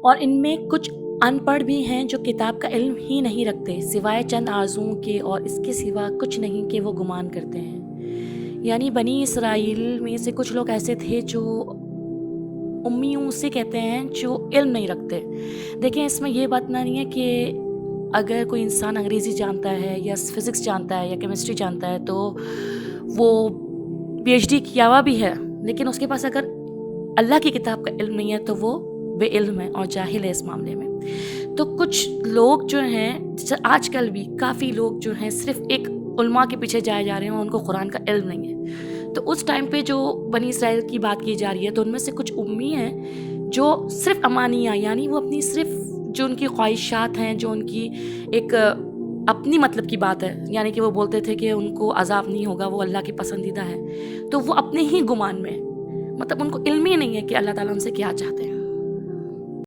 اور ان میں کچھ ان پڑھ بھی ہیں جو کتاب کا علم ہی نہیں رکھتے، سوائے چند آرزوؤں کے، اور اس کے سوا کچھ نہیں کہ وہ گمان کرتے ہیں۔ یعنی بنی اسرائیل میں سے کچھ لوگ ایسے تھے جو امیوں سے کہتے ہیں جو علم نہیں رکھتے۔ دیکھیں اس میں یہ بات نہیں ہے کہ اگر کوئی انسان انگریزی جانتا ہے یا فزکس جانتا ہے یا کیمسٹری جانتا ہے تو وہ پی ایچ ڈی کیا ہوا بھی ہے، لیکن اس کے پاس اگر اللہ کی کتاب کا علم نہیں ہے تو وہ بے علم ہے اور جاہل ہے اس معاملے میں۔ تو کچھ لوگ جو ہیں، آج کل بھی کافی لوگ جو ہیں صرف ایک علماء کے پیچھے جائے جا رہے ہیں اور ان کو قرآن کا علم نہیں ہے۔ تو اس ٹائم پہ جو بنی اسرائیل کی بات کی جا رہی ہے تو ان میں سے کچھ امی ہیں جو صرف امانیہ، یعنی وہ اپنی صرف جو ان کی خواہشات ہیں، جو ان کی ایک اپنی مطلب کی بات ہے، یعنی کہ وہ بولتے تھے کہ ان کو عذاب نہیں ہوگا، وہ اللہ کی پسندیدہ ہے، تو وہ اپنے ہی گمان میں، مطلب ان کو علم ہی نہیں ہے کہ اللہ تعالیٰ ان سے کیا چاہتے ہیں۔